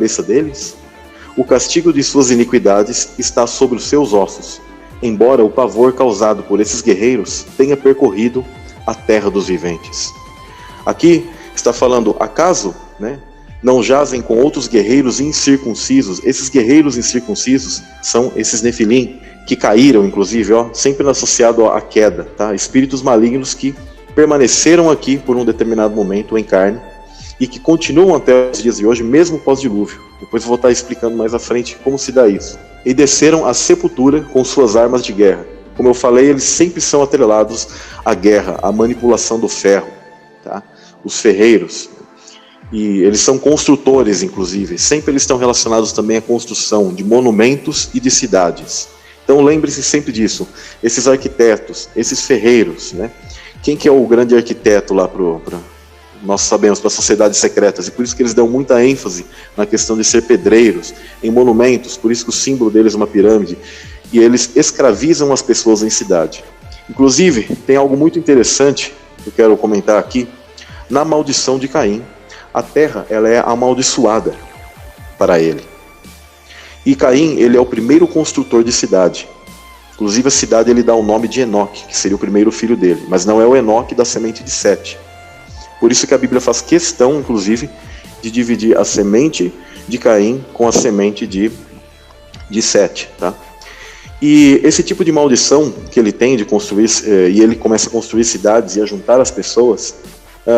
cabeça deles? O castigo de suas iniquidades está sobre os seus ossos, embora o pavor causado por esses guerreiros tenha percorrido a terra dos viventes. Aqui está falando, acaso, não jazem com outros guerreiros incircuncisos? Esses guerreiros incircuncisos são esses Nefilim, que caíram, inclusive, sempre associado à queda, tá? Espíritos malignos que permaneceram aqui por um determinado momento em carne e que continuam até os dias de hoje, mesmo pós-dilúvio. Depois vou estar explicando mais à frente como se dá isso. E desceram à sepultura com suas armas de guerra. Como eu falei, eles sempre são atrelados à guerra, à manipulação do ferro, tá? Os ferreiros. E eles são construtores, inclusive. Sempre eles estão relacionados também à construção de monumentos e de cidades. Então lembre-se sempre disso. Esses arquitetos, esses ferreiros, Quem que é o grande arquiteto lá nós sabemos, para as sociedades secretas, e por isso que eles dão muita ênfase na questão de ser pedreiros, em monumentos, por isso que o símbolo deles é uma pirâmide, e eles escravizam as pessoas em cidade. Inclusive, tem algo muito interessante que eu quero comentar aqui, na maldição de Caim. A terra, ela é amaldiçoada para ele. E Caim, ele é o primeiro construtor de cidade. Inclusive a cidade ele dá o nome de Enoque, que seria o primeiro filho dele, mas não é o Enoque da semente de Sete. Por isso que a Bíblia faz questão, inclusive, de dividir a semente de Caim com a semente de Sete, tá? E esse tipo de maldição que ele tem de construir, e ele começa a construir cidades e a juntar as pessoas,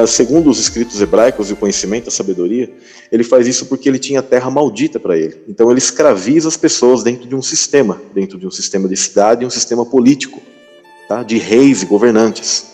segundo os escritos hebraicos e o conhecimento, a sabedoria, ele faz isso porque ele tinha terra maldita para ele. Então ele escraviza as pessoas dentro de um sistema de cidade e um sistema político, tá? De reis e governantes.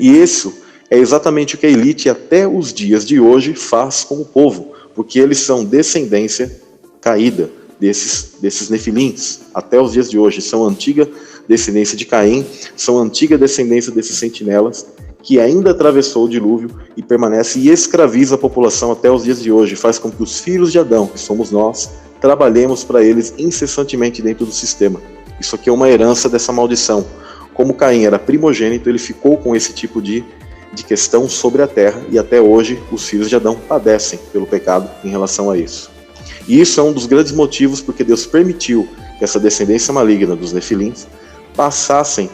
E isso é exatamente o que a elite até os dias de hoje faz com o povo, porque eles são descendência caída desses nefilins. Até os dias de hoje são antiga descendência de Caim, são antiga descendência desses sentinelas, que ainda atravessou o dilúvio e permanece e escraviza a população até os dias de hoje, faz com que os filhos de Adão, que somos nós, trabalhemos para eles incessantemente dentro do sistema. Isso aqui é uma herança dessa maldição. Como Caim era primogênito, ele ficou com esse tipo de questão sobre a terra, e até hoje os filhos de Adão padecem pelo pecado em relação a isso. E isso é um dos grandes motivos porque Deus permitiu que essa descendência maligna dos nefilins passassem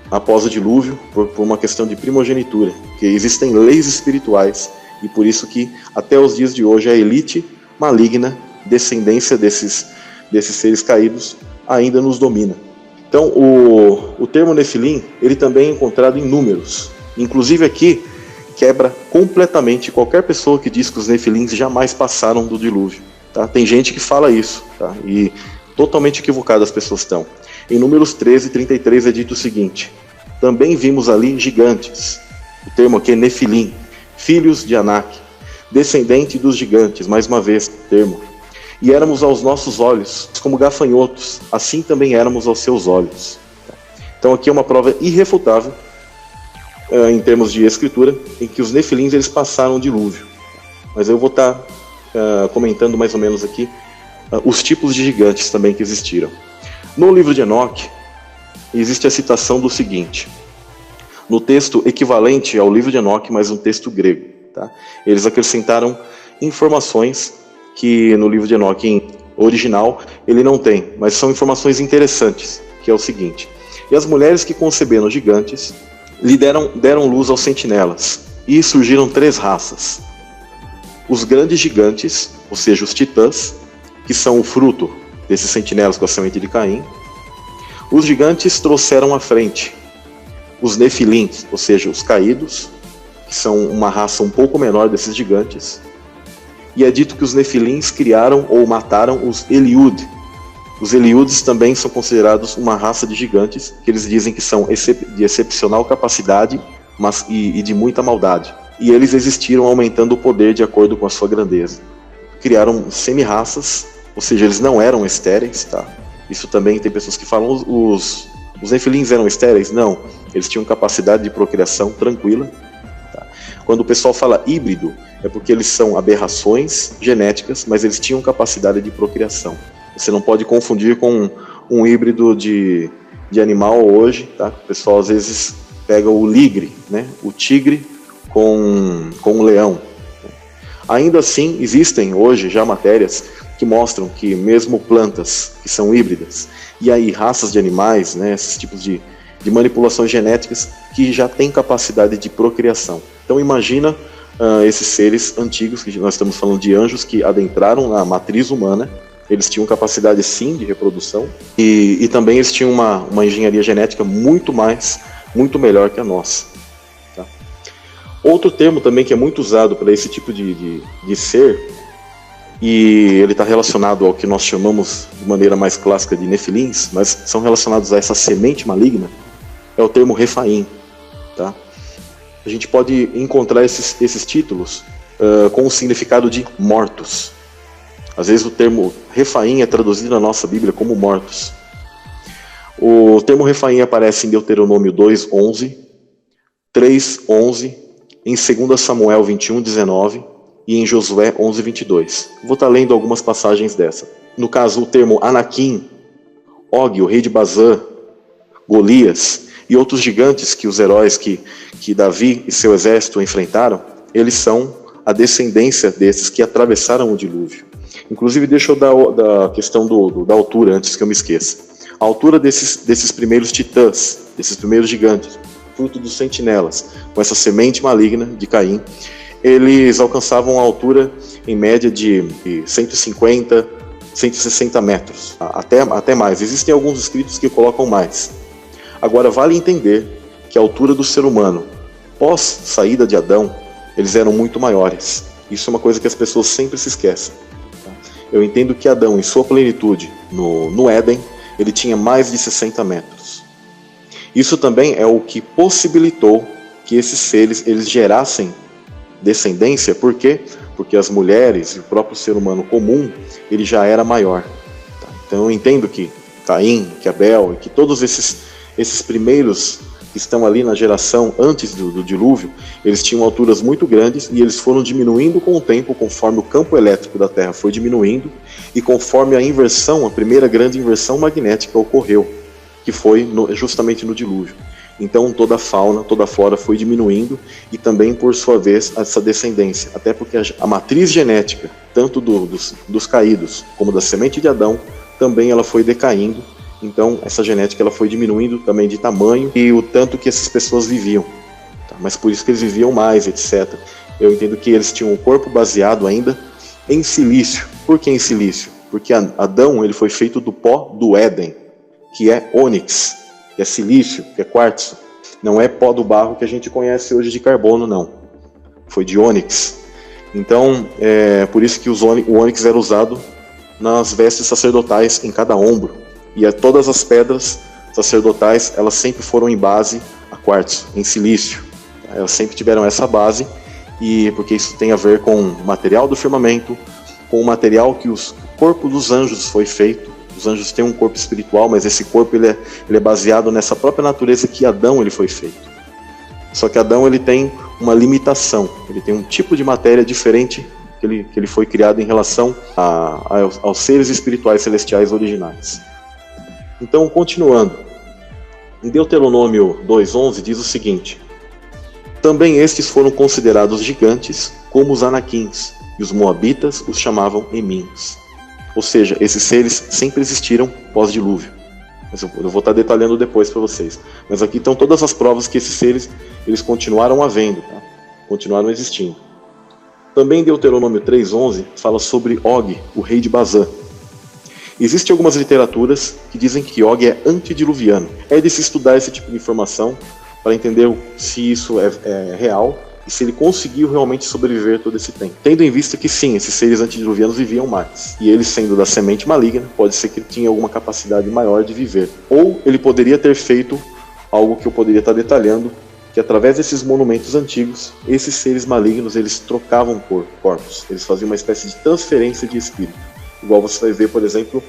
após o dilúvio por uma questão de primogenitura, que existem leis espirituais, e por isso que até os dias de hoje a elite maligna, descendência desses seres caídos, ainda nos domina. Então o termo Nefilim, ele também é encontrado em Números. Inclusive aqui, quebra completamente qualquer pessoa que diz que os Nefilins jamais passaram do dilúvio. Tá? Tem gente que fala isso, tá? E totalmente equivocada as pessoas estão. Em Números 13:33 é dito o seguinte: também vimos ali gigantes, o termo aqui é Nefilim, filhos de Anak, descendente dos gigantes, mais uma vez o termo. E éramos aos nossos olhos como gafanhotos, assim também éramos aos seus olhos. Então aqui é uma prova irrefutável, em termos de escritura, em que os nefilins eles passaram o dilúvio. Mas eu vou estar comentando mais ou menos aqui os tipos de gigantes também que existiram. No livro de Enoque, existe a citação do seguinte, no texto equivalente ao livro de Enoque, mas um texto grego. Tá? Eles acrescentaram informações que no livro de Enoque em original ele não tem, mas são informações interessantes, que é o seguinte: e as mulheres que conceberam gigantes lhe deram luz aos sentinelas, e surgiram 3 raças. Os grandes gigantes, ou seja, os titãs, que são o fruto desses sentinelas com a semente de Caim. Os gigantes trouxeram à frente os nefilins, ou seja, os caídos, que são uma raça um pouco menor desses gigantes. E é dito que os nefilins criaram ou mataram os Eliud. Os Eliudes também são considerados uma raça de gigantes, que eles dizem que são de excepcional capacidade e de muita maldade. E eles existiram aumentando o poder de acordo com a sua grandeza. Criaram semi-raças, ou seja, eles não eram estéreis, tá? Isso também tem pessoas que falam, os nefilins eram estéreis? Não, eles tinham capacidade de procriação tranquila. Tá? Quando o pessoal fala híbrido, é porque eles são aberrações genéticas, mas eles tinham capacidade de procriação. Você não pode confundir com um híbrido de animal hoje, tá? O pessoal às vezes pega o ligre, né? O tigre com o leão. Ainda assim, existem hoje já matérias que mostram que mesmo plantas que são híbridas, e aí raças de animais, né, esses tipos de manipulações genéticas que já têm capacidade de procriação. Então imagina esses seres antigos, que nós estamos falando de anjos que adentraram na matriz humana. Eles tinham capacidade sim de reprodução e também eles tinham uma engenharia genética muito melhor que a nossa. Tá? Outro termo também que é muito usado para esse tipo de ser, e ele está relacionado ao que nós chamamos de maneira mais clássica de nefilins, mas são relacionados a essa semente maligna, é o termo Refaim. Tá? A gente pode encontrar esses títulos com o significado de mortos. Às vezes o termo Refaim é traduzido na nossa Bíblia como mortos. O termo Refaim aparece em Deuteronômio 2:11, 3:11, em 2 Samuel 21:19 e em Josué 11:22. Vou estar lendo algumas passagens dessa. No caso, o termo Anakim, Og, o rei de Bazã, Golias e outros gigantes que os heróis que Davi e seu exército enfrentaram, eles são a descendência desses que atravessaram o dilúvio. Inclusive, deixa eu dar a questão da altura, antes que eu me esqueça. A altura desses primeiros titãs, desses primeiros gigantes, fruto dos sentinelas, com essa semente maligna de Caim, eles alcançavam a altura, em média, de 150, 160 metros, até mais. Existem alguns escritos que colocam mais. Agora, vale entender que a altura do ser humano, pós saída de Adão, eles eram muito maiores. Isso é uma coisa que as pessoas sempre se esquecem. Eu entendo que Adão, em sua plenitude, no Éden, ele tinha mais de 60 metros. Isso também é o que possibilitou que esses seres eles gerassem descendência. Por quê? Porque as mulheres e o próprio ser humano comum, ele já era maior. Tá? Então eu entendo que Caim, que Abel, e que todos esses primeiros que estão ali na geração antes do dilúvio, eles tinham alturas muito grandes e eles foram diminuindo com o tempo, conforme o campo elétrico da Terra foi diminuindo e conforme a primeira grande inversão magnética ocorreu, que foi justamente no dilúvio. Então toda a fauna, toda a flora foi diminuindo e também, por sua vez, essa descendência. Até porque a matriz genética, tanto dos caídos como da semente de Adão, também ela foi decaindo. Então essa genética ela foi diminuindo também de tamanho e o tanto que essas pessoas viviam. Tá? Mas por isso que eles viviam mais, etc. Eu entendo que eles tinham um corpo baseado ainda em silício. Por que em silício? Porque Adão ele foi feito do pó do Éden, que é ônix, que é silício, que é quartzo. Não é pó do barro que a gente conhece hoje de carbono, não. Foi de ônix. Então, por isso que o ônix era usado nas vestes sacerdotais em cada ombro. E todas as pedras sacerdotais, elas sempre foram em base a quartzo, em silício. Elas sempre tiveram essa base, e porque isso tem a ver com o material do firmamento, com o material que o corpo dos anjos foi feito. Os anjos têm um corpo espiritual, mas esse corpo ele é baseado nessa própria natureza que Adão ele foi feito. Só que Adão ele tem uma limitação, ele tem um tipo de matéria diferente que ele foi criado em relação aos seres espirituais celestiais originais. Então, continuando, em Deuteronômio 2:11 diz o seguinte: também estes foram considerados gigantes como os anaquins, e os moabitas os chamavam emins. Ou seja, esses seres sempre existiram pós-dilúvio. Mas eu vou estar detalhando depois para vocês. Mas aqui estão todas as provas que esses seres eles continuaram havendo, tá? Continuaram existindo. Também Deuteronômio 3:11 fala sobre Og, o rei de Bazã. Existem algumas literaturas que dizem que Og é antediluviano. É de se estudar esse tipo de informação para entender se isso é real e se ele conseguiu realmente sobreviver todo esse tempo. Tendo em vista que sim, esses seres antediluvianos viviam mais. E ele, sendo da semente maligna, pode ser que ele tinha alguma capacidade maior de viver. Ou ele poderia ter feito algo que eu poderia estar detalhando, que através desses monumentos antigos, esses seres malignos, eles trocavam corpos. Eles faziam uma espécie de transferência de espírito. Igual você vai ver, por exemplo,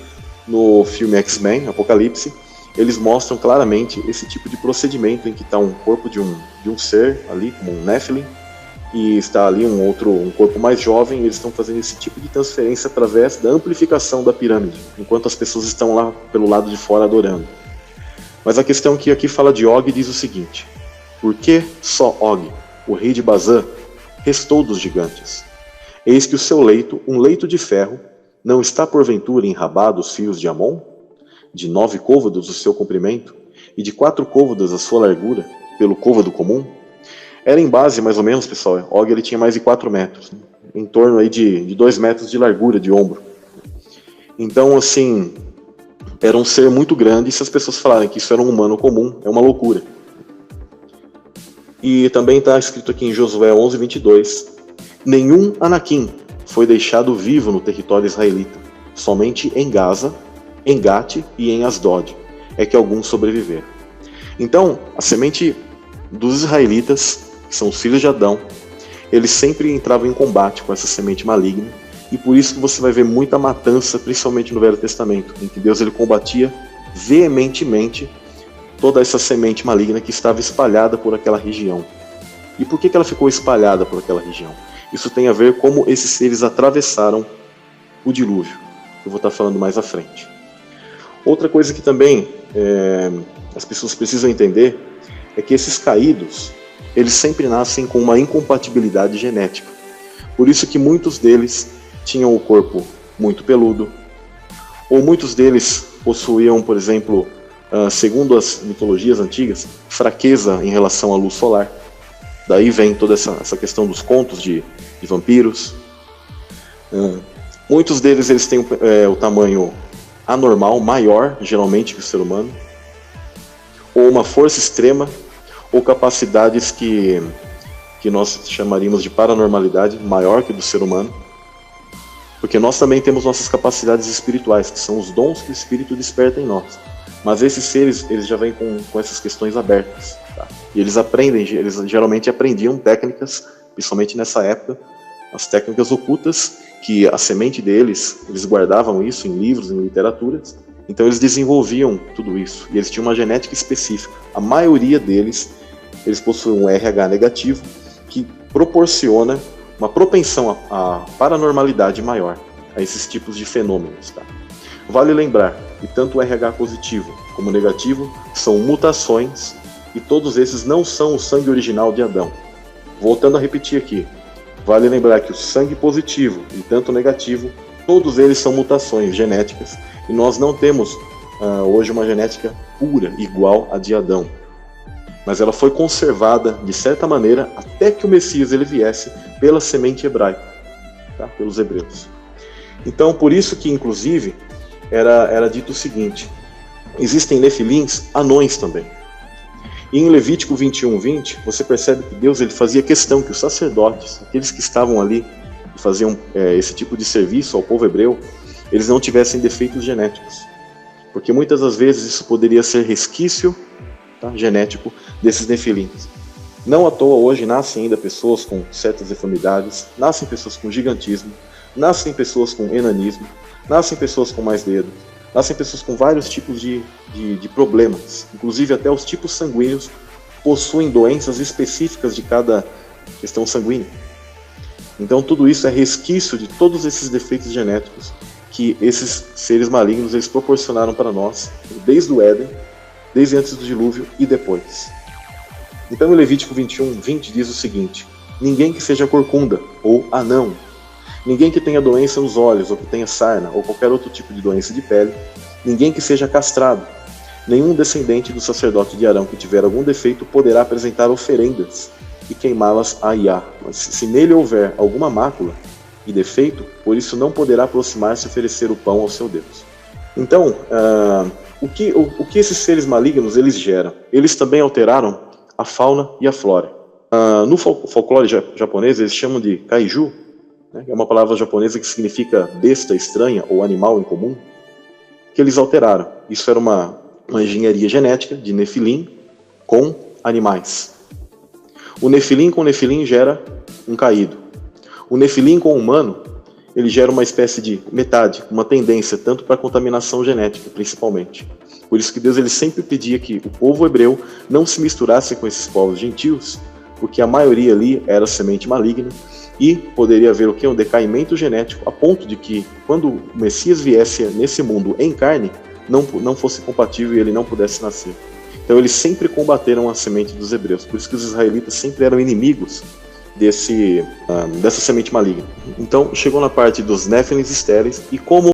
no filme X-Men, Apocalipse, eles mostram claramente esse tipo de procedimento em que está um corpo de um ser ali, como um Nephilim, e está ali um corpo mais jovem, e eles estão fazendo esse tipo de transferência através da amplificação da pirâmide, enquanto as pessoas estão lá pelo lado de fora adorando. Mas a questão que aqui fala de Og diz o seguinte: por que só Og, o rei de Bazã, restou dos gigantes? Eis que o seu leito, um leito de ferro, não está porventura enrabado os fios de Amon? De 9 côvados o seu comprimento, e de 4 côvados a sua largura, pelo côvado comum? Era em base, mais ou menos, pessoal, Og ele tinha mais de 4 metros, em torno aí de 2 metros de largura de ombro. Então, assim, era um ser muito grande, e se as pessoas falarem que isso era um humano comum, é uma loucura. E também está escrito aqui em Josué 11:22, nenhum Anakim foi deixado vivo no território israelita, somente em Gaza, em Gate e em Asdod é que alguns sobreviveram. Então, a semente dos israelitas, que são os filhos de Adão, eles sempre entravam em combate com essa semente maligna, e por isso que você vai ver muita matança, principalmente no Velho Testamento, em que Deus ele combatia veementemente toda essa semente maligna que estava espalhada por aquela região. E por que ela ficou espalhada por aquela região? Isso tem a ver como esses seres atravessaram o dilúvio, que eu vou estar falando mais à frente. Outra coisa que também as pessoas precisam entender é que esses caídos, eles sempre nascem com uma incompatibilidade genética. Por isso que muitos deles tinham o corpo muito peludo, ou muitos deles possuíam, por exemplo, segundo as mitologias antigas, fraqueza em relação à luz solar. Daí vem toda essa questão dos contos de vampiros. Muitos deles eles têm o tamanho anormal, maior, geralmente, que o ser humano, ou uma força extrema, ou capacidades que nós chamaríamos de paranormalidade, maior que do ser humano, porque nós também temos nossas capacidades espirituais, que são os dons que o Espírito desperta em nós. Mas esses seres, eles já vêm com essas questões abertas. Tá? E eles geralmente aprendiam técnicas, principalmente nessa época, as técnicas ocultas, que a semente deles, eles guardavam isso em livros, em literaturas. Então eles desenvolviam tudo isso. E eles tinham uma genética específica. A maioria deles, eles possuem um RH negativo, que proporciona uma propensão à paranormalidade maior, a esses tipos de fenômenos. Tá? Vale lembrar que tanto o RH positivo como negativo são mutações, e todos esses não são o sangue original de Adão. Voltando a repetir aqui, vale lembrar que o sangue positivo e tanto o negativo, todos eles são mutações genéticas, e nós não temos hoje uma genética pura, igual a de Adão. Mas ela foi conservada, de certa maneira, até que o Messias ele viesse pela semente hebraica, tá? Pelos hebreus. Então, por isso que, inclusive, era dito o seguinte, existem nefilins anões também. E em Levítico 21:20, você percebe que Deus ele fazia questão que os sacerdotes, aqueles que estavam ali e faziam esse tipo de serviço ao povo hebreu, eles não tivessem defeitos genéticos. Porque muitas das vezes isso poderia ser resquício, tá, genético desses nefilins. Não à toa hoje nascem ainda pessoas com certas deformidades, nascem pessoas com gigantismo, nascem pessoas com enanismo, nascem pessoas com mais dedos, nascem pessoas com vários tipos de problemas. Inclusive até os tipos sanguíneos possuem doenças específicas de cada questão sanguínea. Então tudo isso é resquício de todos esses defeitos genéticos que esses seres malignos eles proporcionaram para nós, desde o Éden, desde antes do dilúvio e depois. Então em Levítico 21:20 diz o seguinte, ninguém que seja corcunda ou anão, ninguém que tenha doença nos olhos, ou que tenha sarna, ou qualquer outro tipo de doença de pele, ninguém que seja castrado, nenhum descendente do sacerdote de Arão que tiver algum defeito poderá apresentar oferendas e queimá-las a Iá. Mas se nele houver alguma mácula e defeito, por isso não poderá aproximar-se e oferecer o pão ao seu Deus. Então, o que esses seres malignos eles geram? Eles também alteraram a fauna e a flora. No folclore japonês eles chamam de kaiju, né, que é uma palavra japonesa que significa besta estranha ou animal incomum, que eles alteraram. Isso era uma engenharia genética de nefilim com animais. O nefilim com nefilim gera um caído. O nefilim com o humano, ele gera uma espécie de metade, uma tendência tanto para a contaminação genética, principalmente. Por isso que Deus ele sempre pedia que o povo hebreu não se misturasse com esses povos gentios, porque a maioria ali era semente maligna e poderia haver o quê? Um decaimento genético, a ponto de que quando o Messias viesse nesse mundo em carne, não fosse compatível e ele não pudesse nascer. Então eles sempre combateram a semente dos hebreus, por isso que os israelitas sempre eram inimigos dessa semente maligna. Então chegou na parte dos Néfilins estéreis, e como